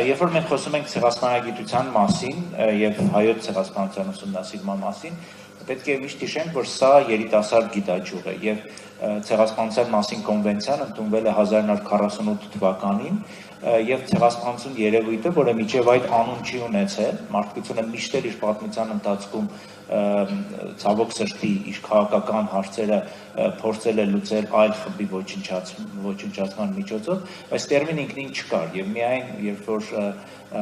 երբ որ մենք խոսում ենք ցեղասպանագիտության մասին եւ հայոց ցեղասպանության ուսումնասիրման մասին, պետք է միշտ հիշենք, որ սա երիտասարդ գիտաճյուղ է եւ ցեղասպանության մասին կոնվենցիան ընդունվել է 1948 թվականին եւ ցեղասպանություն երևույթը, որը միջև այդ անուն չի ունեցել, մարդկությունը միշտ իր պատմության ընթացքում ցավոք սրտի իր քաղաքական հարցերը փորձել է լուծել այլ խմբի ոչնչացման միջոցով, բայց տերմին ինքնին չկար եւ միայն երբ որ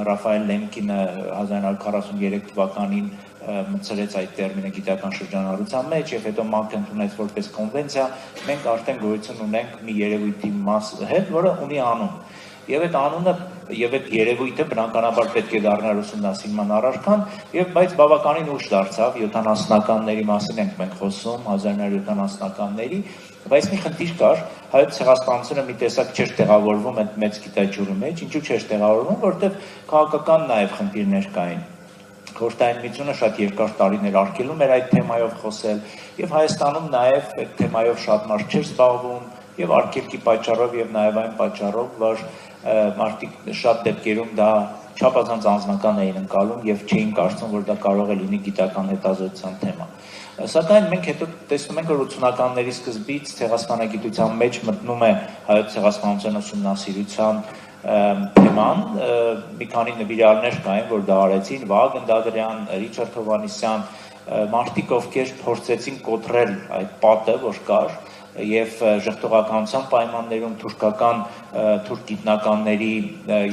Ռաֆայել Լեմկինը 1943 թվականին մտցրեց այդ տերմինը գիտական շրջանառության մեջ եւ հետո ՄԱԿ-ը ընդունեց որպես կոնվենցիա, մենք արդեն գոյություն ունենք մի երևույթի հետ, որը ունի անուն։ Եվ այդ անունը եւ այդ երևույթը բնականաբար պետք է դառնար ուսումնասիրման առարկան, բայց բավականին ուշ դարձավ 70-ականների մասին ենք մենք խոսում, 1970-ականների, բայց մի խնդիր կար, հայոց ցեղասպանությունը մի տեսակ չէր տեղավորվում այդ մեծ գիտաճյուղի մեջ, ինչու չէր տեղավորվում, որովհետեւ քաղաքական նաեւ խնդիրներ կային։ Խորհրդային միությունը շատ երկար տարիներ արգելում էր այդ թեմայով խոսել, եւ Հայաստանում նաեւ այդ թեմայով շատ մարդ չէր զբաղվում, եւ արգելքի պատճառով եւ նաեւ այն պատճառով, որ մարդիկ շատ դեպքերում դա չափազանց անձնական էին ընկալում եւ չէին կարծում, որ դա կարող է լինի գիտական հետազոտության թեմա։ Սակայն մենք հետո տեսնում ենք, որ 80-ականների սկզբից ցեղասպանագիտության մեջ մտնում է հայոց ցեղասպանության ուսումնասիրության թեման, մի քանի նվիրալներ կային, որ դա արեցին, Վահագն Դադրյան, Ռիչարդ Հովհաննիսյան, մարդիկ, ովքեր փորձեցին կոտրել այդ պատը, որ կար, եւ ժողովրդականության պայմաններում թուրք գիտնականների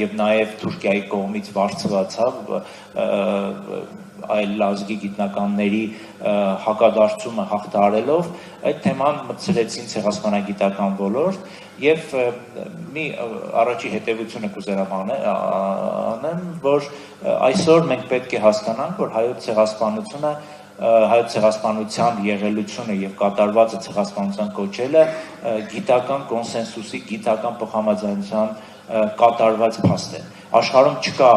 եւ նաեւ Թուրքիայի կողմից վարձվածավ այլ լազգի գիտնականների հակադարձումը հաղթահարելով այդ թեման մտցրեցին ցեղասպանագիտական ոլորտ եւ մի առաջի հետեւությունը կուզենամ անեմ, որ այսօր մենք պետք է հասկանանք, որ հայոց ցեղասպանությունը հայոց ցեղասպանության եղելությունը եւ կատարվածը ցեղասպանության կոչելը գիտական կոնսենսուսի, գիտական փոխհամաձայնության կատարված փաստ է։ Աշխարհում չկա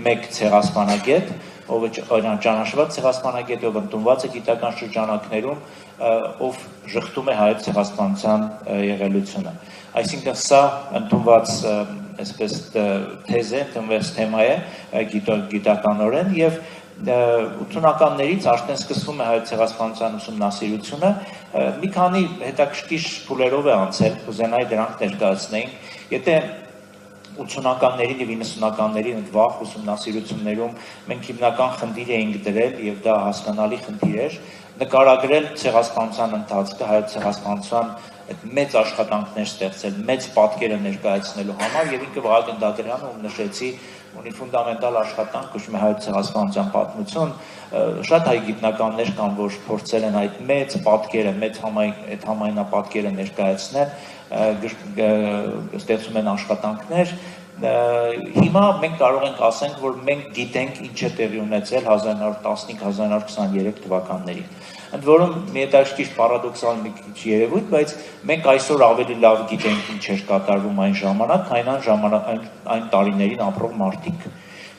մեկ ցեղասպանագետ, ով ճանաչված ցեղասպանագետ, ով ընդունված է գիտական շրջանակներում, ով շղթում է հայոց ցեղասպանության եղելությունը։ Այսինքն սա ընդունված այսպես թեզ է, ընդունված թեմա է գիտականորեն եւ 80-ականներից արդեն սկսվում է հայոց ցեղասպանության ուսումնասիրությունը, մի քանի հետաքրքիր փուլերով է անցել, կուզենայի դրանք ներկայացնեինք, եթե 80-ականներին եւ 90-ականներին այդ վաղ ուսումնասիրություններում մենք հիմնական խնդիր էինք դրել եւ դա հասկանալի խնդիր էր, նկարագրել ցեղասպանության ընթացքը, հայոց ցեղասպանության այդ մեծ աշխատանքներ ստեղծել, մեծ պատկերը ներկայացնելու համար եւ ինքը Վահագն Դադրյանը, ում նշեցի, ունի ֆունդամենտալ աշխատանք, կոչվում է հայոց ցեղասպանության պատմություն, շատ հայ գիտնականներ կան, որ փորձել են այդ մեծ պատկերը, այդ համայնապատկերը ներկայացնել, ստեղծում են աշխատանքներ։ Հիմա մենք կարող ենք ասենք, որ մենք գիտենք ինչ է տեղի ունեցել 1915-1923 թվականներին։ Ընդ որում մի հետաքրքիր պարադոքսալ մի քիչ երևույթ, բայց մենք այսօր ավելի լավ գիտենք ինչ էր կատարվում այն ժամանակ, քան այն տարիներին ապրող մարդիկ։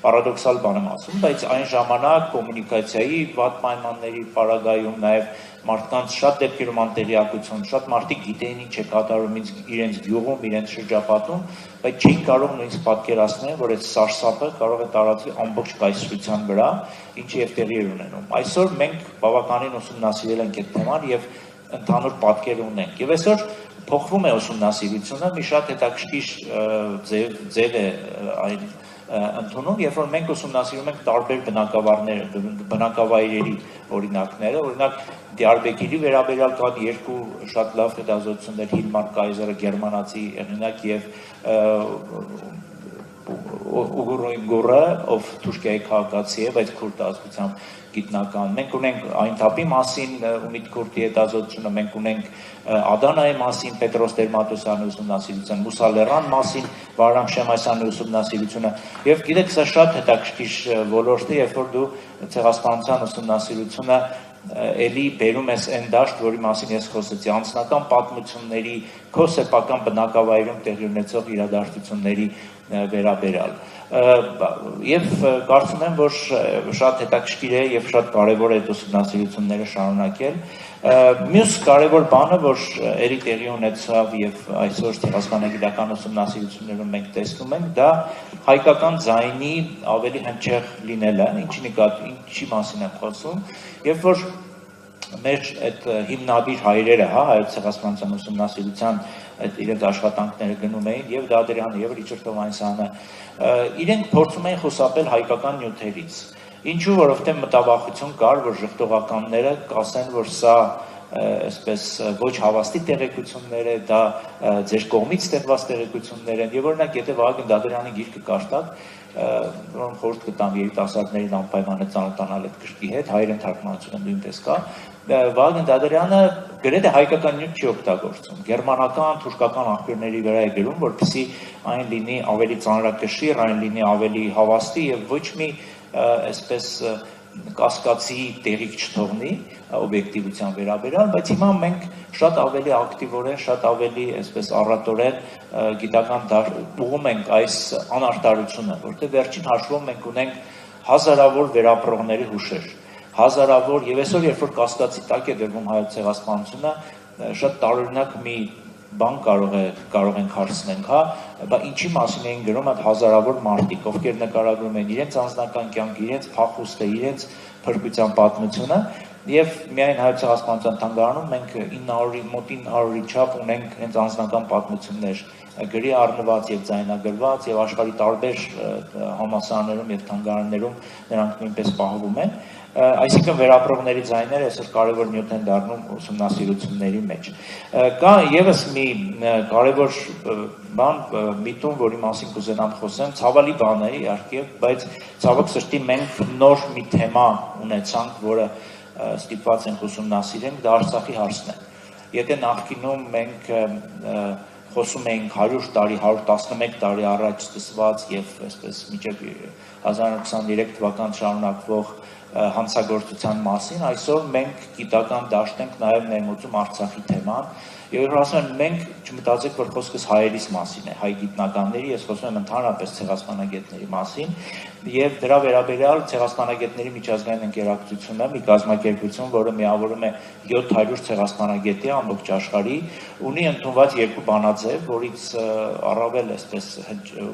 Պարադոքսալ բան եմ ասում, բայց այն ժամանակ կոմունիկացիայի վատ պայմանների պարագայում նաև մարդկանց շատ դեպքերում անտեղյակություն, շատ մարդիկ գիտեին ինչ է կատարում իրենց գյուղում, իրենց շրջապատում, բայց չէին կարող նույնիսկ պատկերացնել, որ այդ սարսափը կարող է տարածվի ամբողջ կայսրության վրա, ինչը եւ տեղի էր ունենում։ Այսօր մենք բավականին ուսումնասիրել ենք այդ թեման եւ ընդհանուր պատկեր ունենք։ Եվ այսօր փոխվում է ուսումնասիրությունը, մի շատ հետաքրքիր ձև է այն ընդունում, երբ որ մենք ուսումնասիրում ենք տարբեր բնակավայրերի օրինակները, օրինակ Դիարբեկիրի վերաբերյալ կան երկու շատ լավ հետազոտություններ, Հիլմար Կայզերը գերմանացի հեղինակ եւ Ուգուրոյնգուրը, ով Թուրքիայի քաղաքացի է, բայց քուրդ ազգությամբ գիտնական։ Մենք ունենք Այնթապի մասին Ումիդ Քուրդի հետազոտությունը, մենք ունենք Ադանայի մասին Պետրոս Տեր-Մատոսյանի ուսումնասիրությունը, Մուսալերան մասին Վահրամ Շեմասյանի ուսումնասիրությունը, եւ գիտեք, սա շատ հետաքրքիր ոլորտ է, երբ որ դու ցեղասպանության ուսումնասիրությունը էլի բերում ես այն դաշտ, որի մասին ես խոսեցի, անձնական պատմությունների, քո սեփական բնակավայրում տեղի ունեցող իրադարձությունների վերաբերյալ։ Եվ կարծում եմ, որ շատ հետաքրքիր է եւ շատ կարեւոր է այդ ուսումնասիրությունները շարունակել։ Մյուս կարևոր բանը, որ երի տեղի ունեցավ եւ այսօր ցեղասպանագիտական ուսումնասիրություններում մենք տեսնում ենք, դա հայկական ձայնի ավելի հնչեղ լինելը, ինչի մասին եմ խոսում, երբ որ մեր այդ հիմնադիր հայրերը, հայոց ցեղասպանության ուսումնասիրության այդ իրենց աշխատանքները գնում էին, եւ Դադրյանը, եւ Ռիչարդ Հովհաննիսյանը, իրենք փորձում էին խուսափել հայկական նյութերից։ Ինչու, որովհետեւ մտավախություն կար, որ ժխտողականները կասեն, որ սա այսպես ոչ հավաստի տեղեկություններ է, դա ձեր կողմից ստեղված տեղեկություններ են, եւ օրինակ եթե Վահագն Դադրյանի գիրքը կարդաք, որոնք խորհուրդ կտամ երիտասարդներին անպայման ծանոթանալ այդ գրքի հետ, հայերեն թարգմանությունը նույնպես կա, Վահագն Դադրյանը գրեթե հայկական նյութ չի օգտագործում, գերմանական, թուրքական աղբյուրների վրա է գրում, որպեսզի այն լինի ավելի ծանրակշիռ, այն լինի ավելի հավաստի եւ ոչ մի այսպես կասկածի տեղիք չթողնի օբյեկտիվության վերաբերյալ, բայց հիմա մենք շատ ավելի ակտիվորեն, շատ ավելի այսպես առատորեն գիտական ուղղում ենք այս անարտարությունը, որտեղ վերջին հաշվով մենք ունենք հազարավոր վերապրողների հուշեր, հազարավոր եւ այսօր երբ որ կասկածի տակ է դրվում հայոց ցեղասպանությունը, շատ տարօրինակ մի բան կարող ենք հարցնենք, բա ինչի մասին էին գրում այդ հազարավոր մարդիկ, ովքեր նկարագրում են իրենց անձնական կյանքը, իրենց փախուստը, իրենց փրկության պատմությունը, եւ միայն հայոց ցեղասպանության թանգարանում մենք 900-ի մոտ 900-ի չափ ունենք հենց անձնական պատմություններ գրի առնված եւ ձայնագրված եւ աշխարհի տարբեր համալսարաններում եւ թանգարաններում նրանք նույնպես պահվում են, այսինքն վերապրողների ձայները այսօր կարևոր նյութ են դառնում ուսումնասիրությունների մեջ։ Կա եւս մի կարևոր բան, միտում, որի մասին կուզենամ խոսեմ, ցավալի բան է իհարկե, բայց ցավոք սրտի մենք նոր մի թեմա ունեցանք, որը ստիպված ենք ուսումնասիրենք, դա Արցախի հարցն է։ Եթե նախկինում մենք խոսում էինք 100 տարի, 111 տարի առաջ սկսված եւ այսպես մինչեւ 1923 թվական շարունակվող հանցագործության մասին, այսօր մենք գիտական դաշտ ենք նաեւ ներմուծում Արցախի թեման եւ ասում եմ մենք չմտածեք որ խոսքս հայերիս մասին է, հայ գիտնականների, ես խոսում եմ ընդհանրապես ցեղասպանագետների մասին եւ դրա վերաբերյալ ցեղասպանագետների միջազգային ընկերակցությունը, մի կազմակերպություն, որը միավորում է 700 ցեղասպանագետի ամբողջ աշխարհի, ունի ընդունված երկու բանաձև, որից առավել այսպես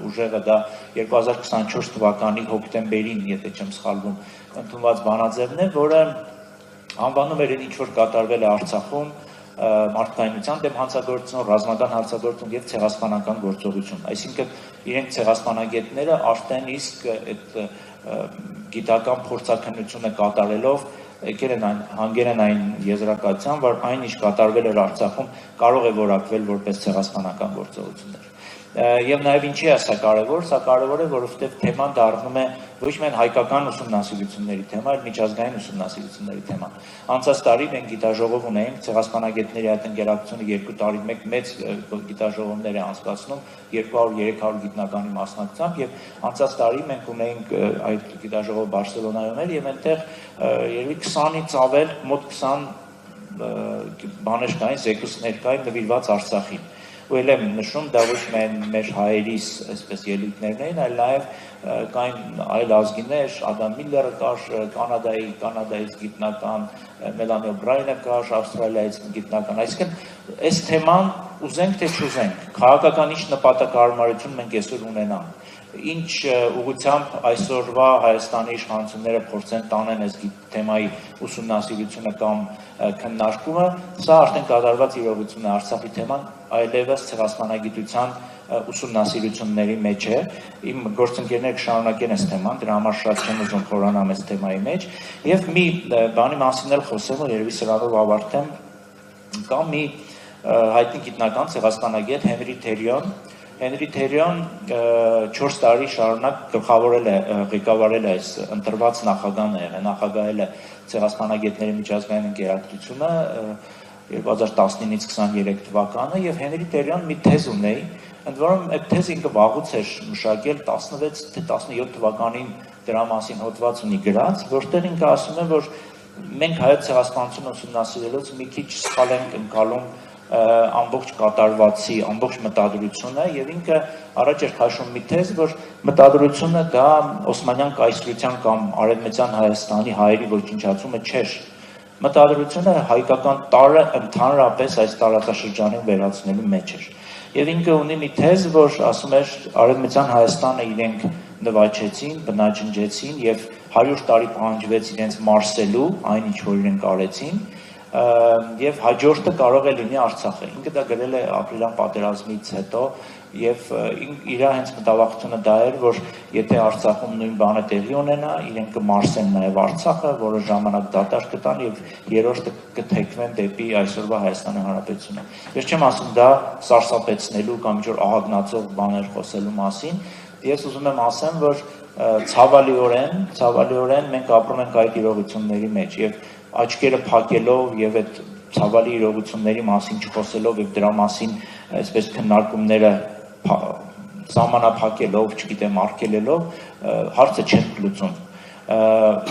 ուժեղը դա 2024 թվականի հոկտեմբերին, եթե չեմ սխալվում, ընդունված բանաձևն է, որը անվանում էր ինչ որ կատարվել է Արցախում մարդկայնության դեմ հանցագործություն, ռազմական հանցագործություն եւ ցեղասպանական գործողություն։ Այսինքն իրենք ցեղասպանագետները արդեն իսկ այդ գիտական փորձաքննությունը կատարելով եկել են հանգել են այն եզրակացության, որ այն ինչ կատարվել էր Արցախում կարող է որակվել որպես ցեղասպանական գործողություններ։ Եվ նաև ինչի է սա կարևոր, որովհետև թեման դառնում է ոչ միայն հայկական ուսումնասիրությունների թեմա, այլ միջազգային ուսումնասիրությունների թեմա։ Անցած տարի մենք գիտաժողով ունեինք, ցեղասպանագետների այդ ընկերակցությունը 2 տարի մեծ գիտաժողովներ է անցկացնում 200-300 գիտնականի մասնակցությամբ եւ անցած տարի մենք ունեինք այդ գիտաժողով Բարսելոնայում էր եւ այնտեղ երևի 20-ից ավել մոտ 20 բաներ կային, զեկույցներ կային նվիրված Արցախին։ Ու էլ եմ նշում, դա ոչ միայն մեր հայերիս այսպես ելույթներն էին, այլ նաև կային այլ ազգիներ, Ադամ Միլլերը կար, Կանադայից գիտնական, Մելանի Օբրայնը կար, Ավստրալիայից գիտնական, այսինքն այս թեման ուզենք թե չուզենք, քաղաքական ինչ նպատակահարմարություն մենք այսօր ունենանք, ինչ ուղղությամբ այսօրվա Հայաստանի իշխանությունները փորձեն տանեն այս թեմայի ուսումնասիրությունը կամ քննարկումը, սա արդեն կատարված իրողություն է Արցախի թեման այլևս ցեղասպանագիտության ուսումնասիրությունների մեջ է։ Իմ գործընկերները կշարունակեն այս թեման, դրա համար շատ չեմ ուզում խորանամ այս թեմայի մեջ։ Եվ մի բանի մասին էլ խոսեմ, ու երևի սրանով ավարտեմ, կա մի հայտնի գիտնական ցեղասպանագետ Հենրի Թերիոն 4 տարի շարունակ ղեկավարել է այս ընտրված նախագահն է եղել, նախագահել է ցեղասպանագետների միջազգային ընկերակցությունը 2019-ից 23 թվականը եւ Հենրի Թերիոն մի թեզ ունեի, ընդ որում այդ թեզը ինքը վաղուց էր մշակել 16 թե 17 թվականին դրա մասին հոդված ունի գրած, որտեղ ինքը ասում է, որ մենք հայոց ցեղասպանությունը ուսումնասիրելուց մի քիչ սխալ ենք ընկալում ամբողջ կատարվածի, ամբողջ մտադրությունը եւ ինքը առաջ էր քաշում մի թեզ, որ մտադրությունը դա Օսմանյան կայսրության կամ Արևմտյան Հայաստանի հայերի ոչնչացումը չէր։ Մտադրությունը հայկական տարը ընդհանրապես այս տարածաշրջանին վերացնելու մեջ էր։ Եվ ինքը ունի մի թեզ, որ ասում էր Արևմտյան Հայաստանը իրենք նվաճեցին, բնաջնջեցին եւ 100 տարի պահանջվեց իրենց մարսելու այն ինչ որ իրենք արեցին եւ հաջորդը կարող է լինի Արցախը։ Ինքը դա գրել է ապրիլյան պատերազմից հետո եւ իր հենց մտավախությունը դա էր, որ եթե Արցախում նույն բանը տեղի ունենա, իրենք կմարսեն նաեւ Արցախը, որը ժամանակ դատարկ կտան եւ երրորդը կթեքվեն դեպի այսօրվա Հայաստանի Հանրապետությունը։ Ես չեմ ասում դա սարսափեցնելու կամ ինչ-որ ահագնացող բաներ խոսելու մասին, ես ուզում եմ ասեմ, որ ցավալիորեն մենք ապրում ենք այդ իրողությունների մեջ եւ աչքերը փակելով եւ այդ ցավալի իրողությունների մասին չխոսելով եւ դրա մասին այսպես քննարկումները սահմանափակելով, չգիտեմ, արգելելով, հարցը չեն լուծում։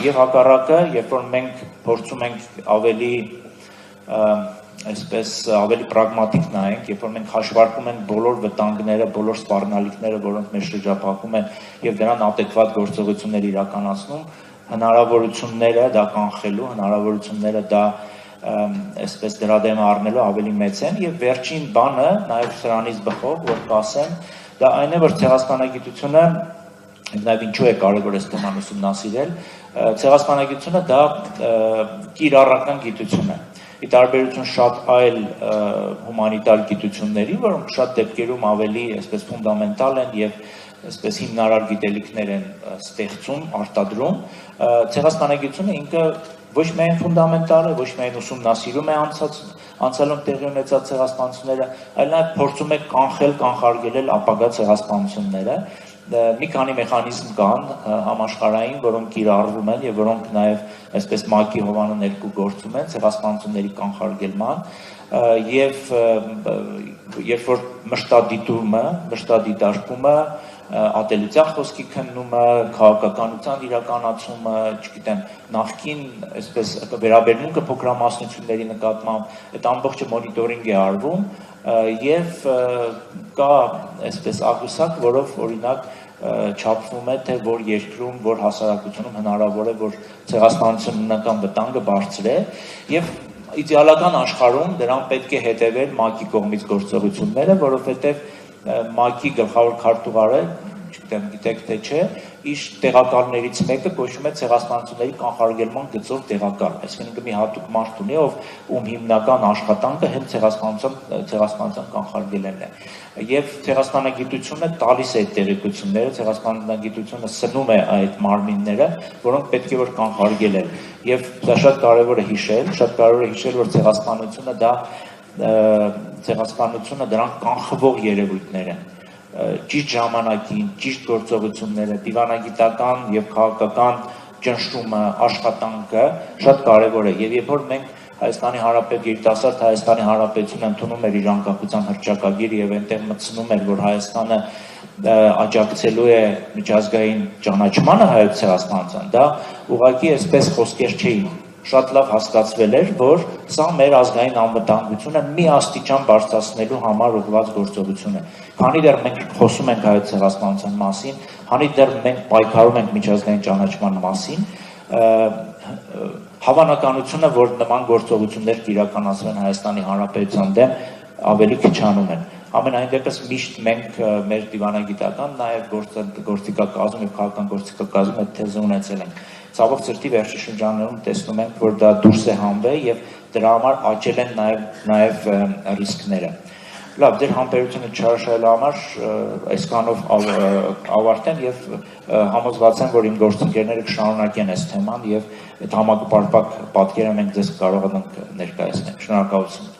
Եվ հակառակը, երբ որ մենք փորձում ենք ավելի այսպես ավելի պրագմատիկ նայենք, երբ որ մենք հաշվարկում ենք բոլոր վտանգները, բոլոր սպառնալիքները, որոնք մեզ շրջապատում են եւ դրան adekvat գործողություններ իրականացնում, հնարավորությունները դա կանխելու, հնարավորությունները դա այսպես դրա դեմ առնելու ավելի մեծ են եւ վերջին բանը նաեւ սրանից բխող որ կասեմ դա այն է որ ցեղասպանագիտությունը նաեւ ինչու է կարեւոր այս թեման ուսումնասիրել ցեղասպանագիտությունը դա կիրառական գիտություն է ի տարբերություն շատ այլ հումանիտար գիտությունների որոնք շատ դեպքերում ավելի այսպես ֆունդամենտալ են եւ այսպես հիմնարար գիտելիքներ են ստեղծում արտադրում ցեղասպանագիտությունը ինքը ոչ միայն ֆունդամենտալ է, ոչ միայն ուսումնասիրում է անցյալում տեղի ունեցած ցեղասպանությունները, այլ նաև փորձում է կանխարգելել ապագա ցեղասպանությունները։ Մի քանի մեխանիզմ կան համաշխարհային, որոնք կիրառվում են եւ որոնք նաև այսպես ՄԱԿ-ի հովանու ներքո գործում են ցեղասպանությունների կանխարգելման եւ երբ որ մշտադիտարկումը ատելության խոսքի քննումը, քաղաքականության իրականացումը, չգիտեմ, նախկին այսպես վերաբերմունքը փոքրամասնությունների նկատմամբ, այդ ամբողջը մոնիտորինգ է արվում եւ կա այսպես աղյուսակ, որով օրինակ չափվում է թե որ երկրում, որ հասարակությունում հնարավոր է որ ցեղասպանության վտանգը բարձր է եւ իդեալական աշխարհում դրան պետք է հետևել ՄԱԿ-ի կողմից գործողությունները, որովհետեւ ՄԱԿ-ի գլխավոր քարտուղարը, չգիտեմ, գիտեք թե չէ, իր տեղակալներից մեկը կոչվում է ցեղասպանությունների կանխարգելման գծով տեղակալ։ Այսինքն ինքը մի հատուկ մարդ ունի, ում հիմնական աշխատանքը հենց ցեղասպանության կանխարգելելն է։ Եվ ցեղասպանագիտությունը տալիս է այդ տեղեկությունները, ցեղասպանագիտությունը սնում է այդ մարմինները, որոնք պետք է որ կանխարգելել։ Եվ դա շատ կարևոր է հիշել, որ ցեղասպանությունը դրանք կանխվող երևույթներ են ճիշտ ժամանակին, ճիշտ գործողությունները, դիվանագիտական եւ քաղաքական ճնշումը, աշխատանքը շատ կարեւոր է եւ երբ որ մենք Հայաստանի երիտասարդ Հայաստանի Հանրապետությունը ընդունում էր իր անկախության հռչակագիրը եւ այնտեղ մտցնում էր որ Հայաստանը աջակցելու է միջազգային ճանաչմանը հայոց ցեղասպանության, դա ուղղակի այսպես խոսքեր չէին շատ լավ հասկացվել էր, որ սա մեր ազգային անվտանգությունը մի աստիճան բարձրացնելու համար ուղղված գործողություն է։ Քանի դեռ մենք խոսում ենք հայոց ցեղասպանության մասին, քանի դեռ մենք պայքարում ենք միջազգային ճանաչման մասին, հավանականությունը, որ նման գործողություններ կիրականացվեն Հայաստանի Հանրապետության դեմ, ավելի քչանում են։ Ամենայն դեպս միշտ մենք մեր դիվանագիտական, նաև գործիքակազմում եւ քաղաքական գործիքակազմում այդ թեզը ունեցել ենք։ Ցավոք սրտի վերջի շրջաններում տեսնում ենք, որ դա դուրս է հանվել եւ դրա համար աճել են նաև ռիսկները։ Լավ, ձեր համբերությունը չհրաժարելու համար այսքանով ավարտեմ եւ համոզված եմ, որ իմ գործընկերները կշարունակեն այս թեման եւ այդ համապարփակ պատկերը մենք ձեզ կարող ենք ներկայացնել։ Շնորհակալություն։